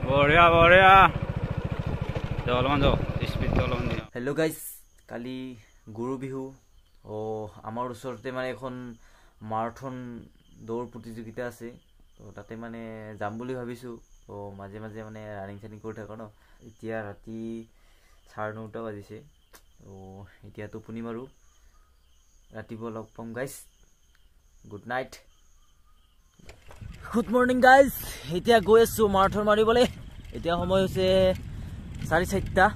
বঢ়িয়া বঢ়িয়া অলপমান যাওঁ স্পীডটো অলপমান দিয়া। হেল্ল' গাইজ, কালি গুৰু বিহু আমাৰ ওচৰতে মানে এখন মাৰাথন দৌৰ প্ৰতিযোগিতা আছে। তাতে মানে যাম বুলি ভাবিছোঁ। মাজে মাজে মানে ৰানিং চানিং কৰি থাকোঁ ন। এতিয়া ৰাতি 9:30 বাজিছে। এতিয়া টোপনি মাৰোঁ, ৰাতিপুৱা লগ পাম guys. Good night, good morning guys. এতিয়া গৈ আছোঁ মাৰাথন মাৰিবলৈ। এতিয়া সময় হৈছে 4:30।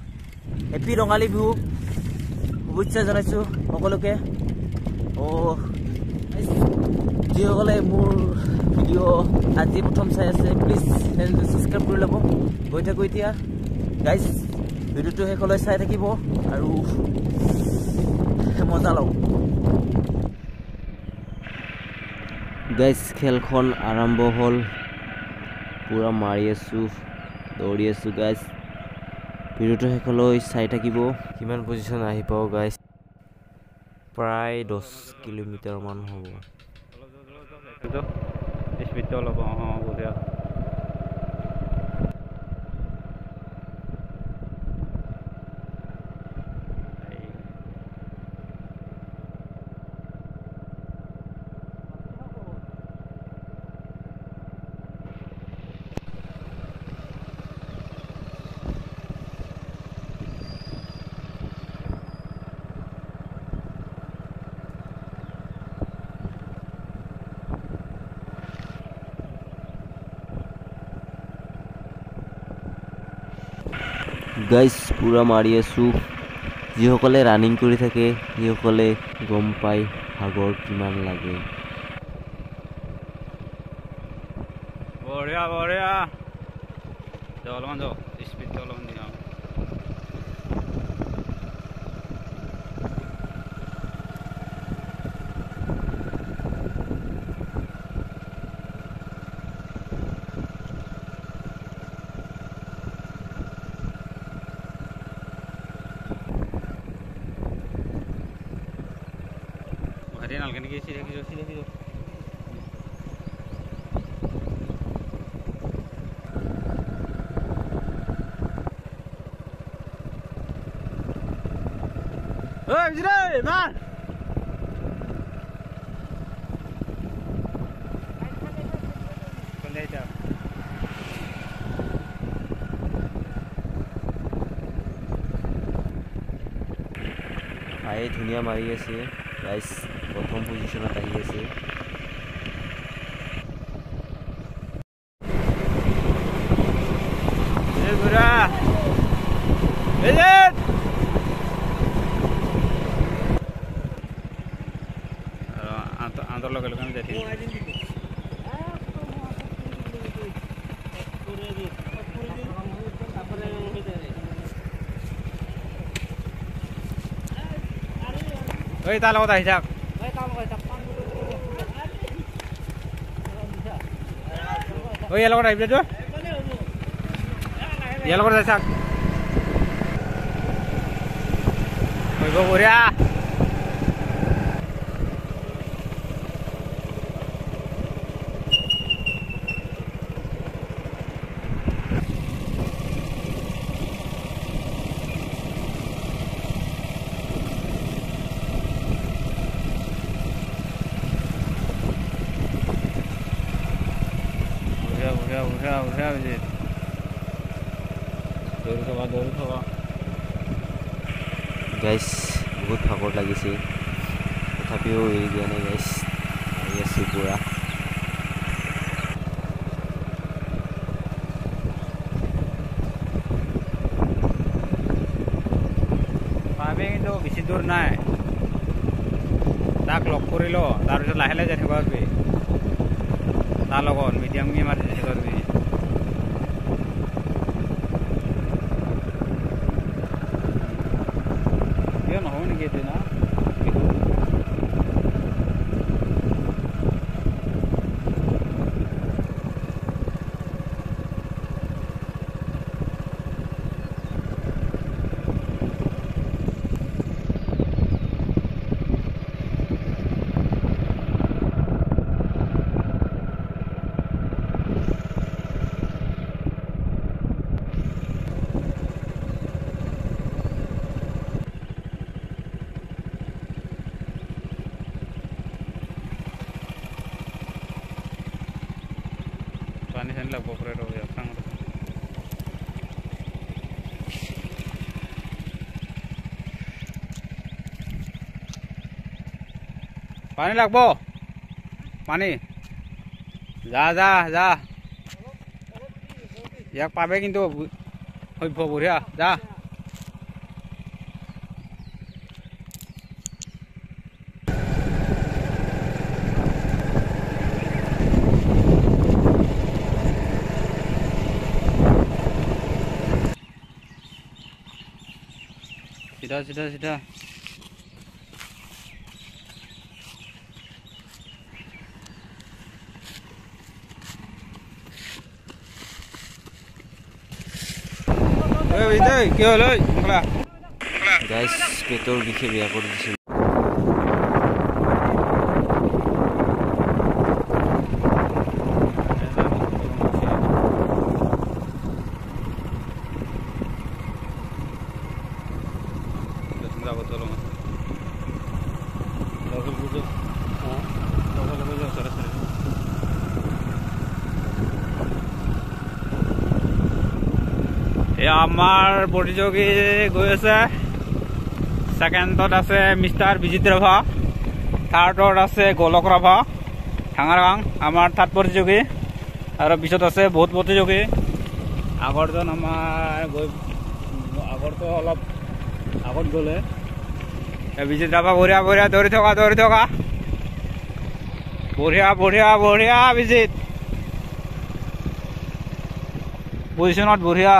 হেপী ৰঙালী বিহু শুভেচ্ছা জনাইছোঁ সকলোকে। যিসকলে মোৰ ভিডিঅ' আজি প্ৰথম চাই আছে, প্লিজ চেনেলটো ছাবস্ক্ৰাইব কৰি ল'ব। গৈ থাকোঁ এতিয়া গাইজ, ভিডিঅ'টো শেষলৈ চাই থাকিব আৰু মজা লওক গাইজ। খেলখন আৰম্ভ হ'ল, পূৰা মাৰি আছোঁ, দৌৰি আছোঁ গাইজ। ভিডিঅ'টো শেষলৈ চাই থাকিব। কিমান পজিশ্যন আহি পাওঁ গাইজ, প্ৰায় 10 কিলোমিটাৰমান হ'ব। স্পীডটো অলপ বঢ়িয়া। গাইজ পূৰা মাৰি আছোঁ। যিসকলে ৰানিং কৰি থাকে সেইসকলে গম পায় ভাগৰ কিমান লাগে। বঢ়িয়া বঢ়িয়া অলপমান যাওঁ স্পীডটো অলপমান দিয়া। নালকে নেকি চিধা মান ধুনীয়া মাৰি আছে গাইজ, প্ৰথম পজিশ্যনত আহি আছে। আন্তৰ লগে লগে আমি যাই ওই তাৰ লগত আহি থাক। ওই ইয়াৰ লগত আহিবি তো, ইয়াৰ লগত যাই থাক। বঢ়িয়া দৌৰি থকা গাইজ। বহুত ভাগৰ লাগিছে, তথাপিও এৰি দিয়া নাই গাইজ, আহি আছোঁ পূৰা। পাবি কিন্তু বেছি দূৰ নাই, তাক লগ কৰি ল, তাৰপিছত লাহে লাহে যাই থাকিব পাৰিবি। তাৰ লগত মিডিয়ামকৈ মাৰি যাই থাকিব পাৰিবি। নহয় নেকি এইটো না পানী চানী লাগব পৰে ৰ'ব পানী লাগব পানী যা যা যা ইয়াক পাবে কিন্তু সভ্য বঢ়িয়া যা सीधा सीधा सीधा কি হল গাইস পেটৰ বিষে বেয়া কৰি দিছিল আমাৰ প্ৰতিযোগী গৈ আছে সেকেন্ডত আছে মিষ্টাৰ বিজিত ৰাভা থাৰ্ডত আছে গোলক ৰাভা ঠাঙাৰগাং আমাৰ থাৰ্ড প্ৰতিযোগী আৰু পিছত আছে বহুত প্ৰতিযোগী আগৰজন আমাৰ গৈ আগৰটো অলপ আগত গ'লে বিজিত ৰাভা বঢ়িয়া বঢ়িয়া দৌৰি থকা বঢ়িয়া বঢ়িয়া বঢ়িয়া বিজিত পজিশ্যনত বঢ়িয়া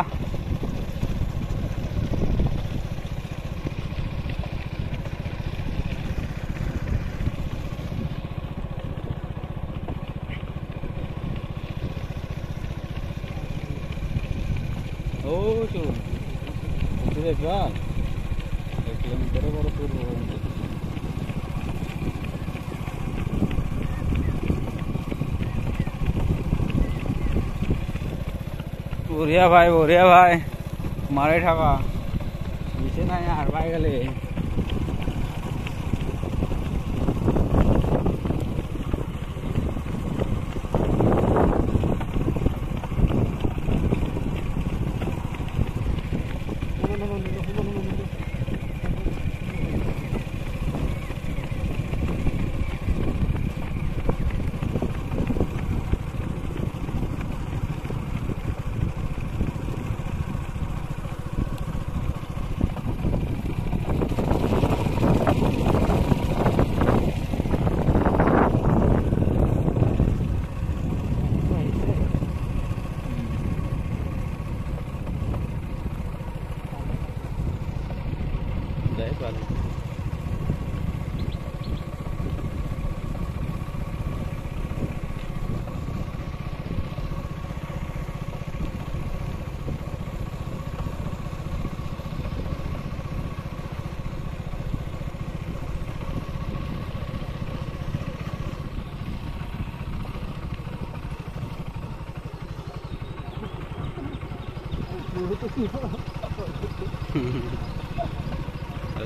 বঢ়িয়া ভাই মাৰি থাকা নিচে নাই আৰ পাই গেলে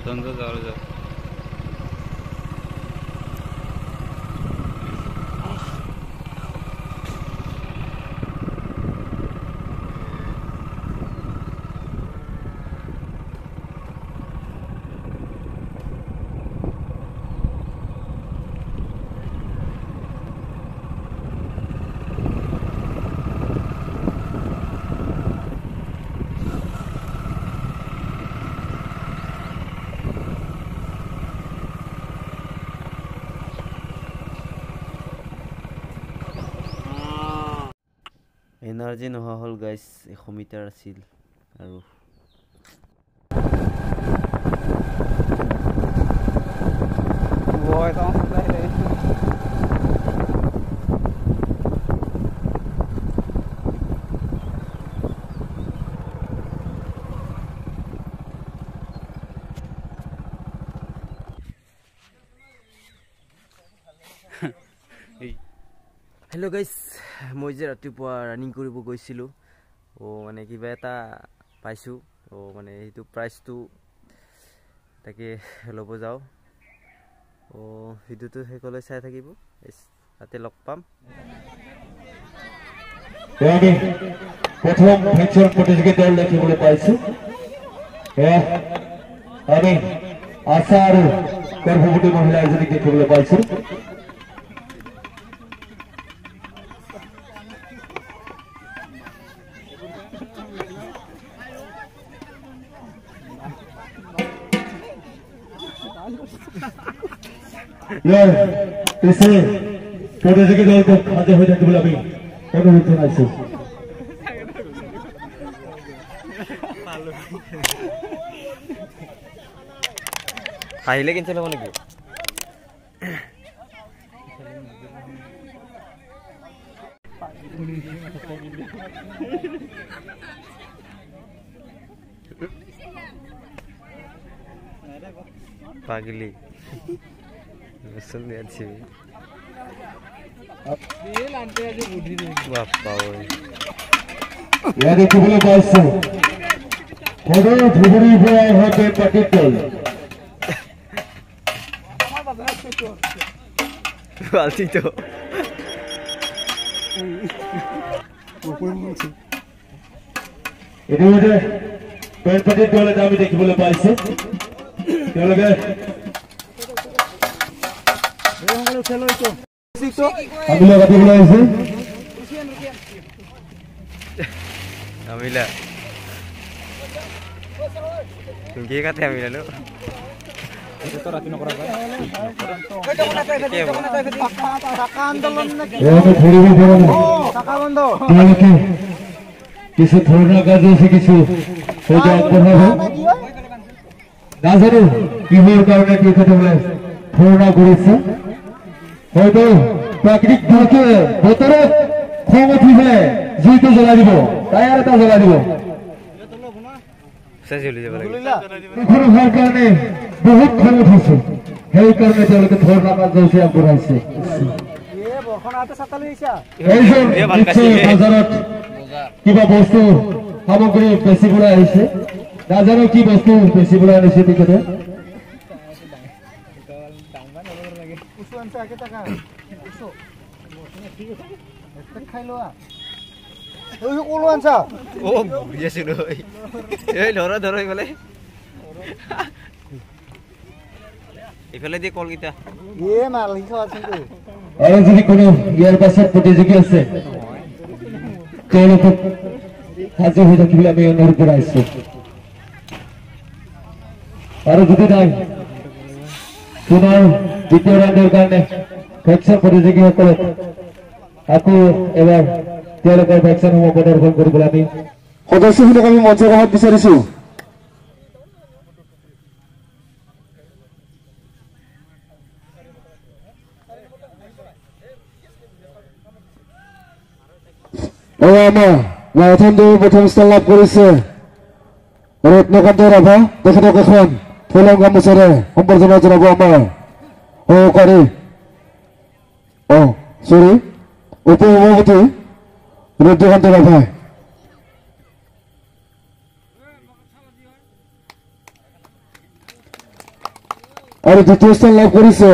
Tentu saja. এনাৰ্জি নোহোৱা হ'ল গাইছ 100 মিটাৰ আছিল আৰু হেল্ল' গাইছ মই যে ৰাতিপুৱা ৰানিং কৰিব গৈছিলোঁ মানে কিবা এটা পাইছোঁ মানে সেইটো প্ৰাইজটো তাকে ল'ব যাওঁ ভিডিঅ'টো শেষলৈ চাই থাকিব তাতে লগ পাম আমি প্রথম ভেকশন প্রতিযোগিতার দেখিবলৈ পাইছো আমি আশা আৰু গৰ্ভৱতী মহিলা এজনীক দেখিবলৈ পাইছো পিছে প্ৰতিযোগী দলটোক হাজিৰ হৈ থাকিবলৈ আমি অনুৰোধ জনাইছো আহিলে কেঞ্চেল হ'ব নেকি পাগলি सुन अच्छी बापा यानी तुमने बात से खोदो धुबरी हुआ होते पटिकल बाल्टी तो ini udah penpatit dole kami দেখিবলৈ পাইছে তেওঁলোকে Amila kati bola ise Amila Ki kate Amila lo Itu rati nokra ba Saka andolon na Saka bondo তেওঁলোকে কিছু ধৰণৰ কাজ আছে কিছু হয়তো আগবঢ়াব নাজানো কিহৰ কাৰণে কি কথা বলে ধৰ্ণা কৰিছে হয়তো প্ৰাকৃতিক দুৰ্যোগে বতৰত খং উঠিলে জুইটো জ্বলাই দিব টায়াৰ এটা জ্বলাই দিব এইখনৰ হোৱাৰ কাৰণে বহুত খং উঠিছে সেইকাৰণে তেওঁলোকে ধৰ্ণা কাৰ্যসূচী আগবঢ়াইছে বজাৰত কিবা বস্তু সামগ্ৰী বেচিবলৈ আহিছে নাজানো কি বস্তু বেচিবলৈ আনিছে তেখেতে আৰু যদি কোনো ইয়াৰ পাছত প্ৰতিযোগী আছে তেওঁলোকক হাজিৰ হৈ থাকিবলৈ আমি অনুৰোধ জনাইছো আৰু যদি নাই পুনৰ দ্বিতীয় ৰাউণ্ডৰ কাৰণে ভেকচিন প্ৰতিযোগীসকলক আকৌ এবাৰ তেওঁলোকৰ ভেকচিনসমূহ প্ৰদৰ্শন কৰিবলৈ আমি সদস্যখিনিক আমি মঞ্চৰ কাষত বিচাৰিছো আমাৰ মাৰাথন দৌৰ প্ৰথম স্থান লাভ কৰিছে ৰত্নকান্ত ৰাভা তেখেতক এখন ফুলৰ গামোচাৰে সম্বৰ্ধনা জনাব আমাৰ সহকাৰী উপ সভাপতি ৰত্নকান্ত ৰাভাই আৰু দ্বিতীয় স্থান লাভ কৰিছে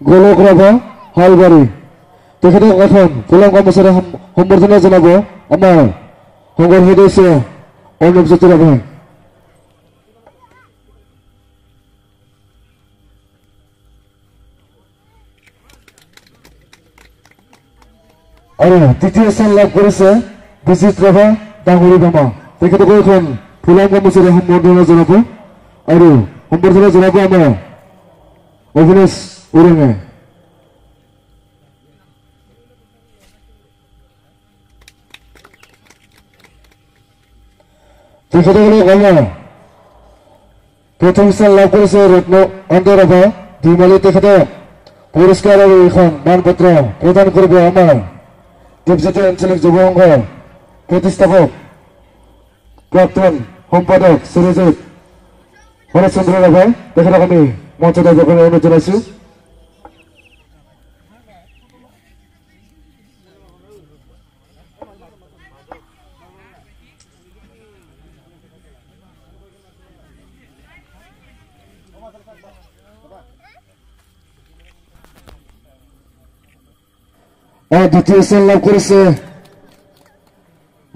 গোলক ৰাভা হালবাৰী তেখেতক এখন ফুলৰ গামোচাৰে সম্বৰ্ধনা জনাব আমাৰ সংঘৰ সদস্য অৰ্ণৱজ্যোতি ৰাভাই আৰু তৃতীয় স্থান লাভ কৰিছে বিজিত ৰাভা ডাঙৰী বামা তেখেতক এখন ফুলৰ গামোচাৰে সম্বৰ্ধনা জনাব আৰু সম্বৰ্ধনা জনাব আমাৰ অভিনেশ উৰাঙে তেখেতসকলক আমাৰ প্ৰথম স্থান লাভ কৰিছে ৰত্নকান্ত ৰাভা ধীমালী তেখেতক পুৰস্কাৰ আৰু এখন মানপত্ৰ প্ৰদান কৰিব আমাৰ দেৱজাতীয় আঞ্চলিক যুৱ সংঘৰ প্ৰতিষ্ঠাপক প্ৰাক্তন সম্পাদক শ্ৰীযুত শৰৎচন্দ্ৰ ৰাভাই তেখেতক আমি মঞ্চত আহিবলৈ অনুৰোধ জনাইছো দ্বিতীয় স্থান লাভ কৰিছে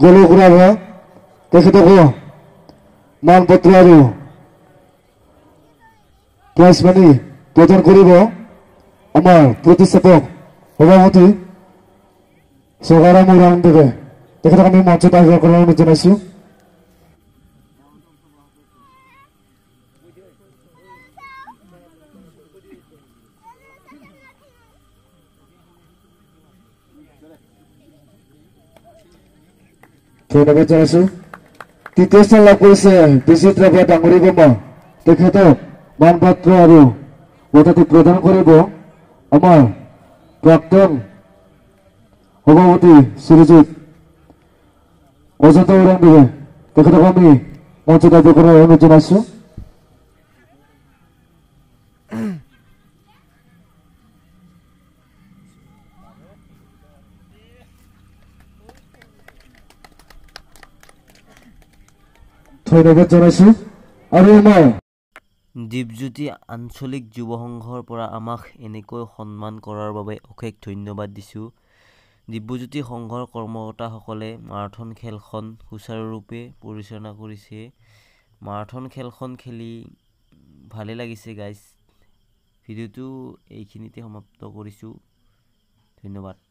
গোলক ৰাভা তেখেতকো মানপত্ৰ আৰু প্ৰাইজ মানি প্ৰদান কৰিব আমাৰ প্ৰতিষ্ঠাপক সভাপতি চগাৰাম ৰামদেৱে তেখেতক আমি মঞ্চত আহিব কৰাৰ অনুৰোধ জনাইছোঁ। ধন্যবাদ জনাইছোঁ। তৃতীয় স্থান লাভ কৰিছে বিজিত ৰাভা ডাঙৰী বৰ্মা তেখেতক মানপত্ৰ আৰু বঁটাটো প্ৰদান কৰিব আমাৰ প্ৰাক্তন সভাপতি শ্ৰীযুত অজন্তা ওৰাংদেৱে তেখেতক আমি মঞ্চত আহিব কৰাৰ অনুৰোধ জনাইছোঁ। ধন্যবাদ জনাইছোঁ। আৰু আমাৰ দীপজ্যোতি আঞ্চলিক যুৱ সংঘৰ পৰা আমাক এনেকৈ সন্মান কৰাৰ বাবে অশেষ ধন্যবাদ দিছোঁ। দিব্যজ্যোতি সংঘৰ কৰ্মকৰ্তাসকলে মাৰাথন খেলখন সুচাৰুৰূপে পৰিচালনা কৰিছে। মাৰাথন খেলখন খেলি ভালে লাগিছে গাইজ। ভিডিঅ'টো এইখিনিতে সমাপ্ত কৰিছোঁ। ধন্যবাদ।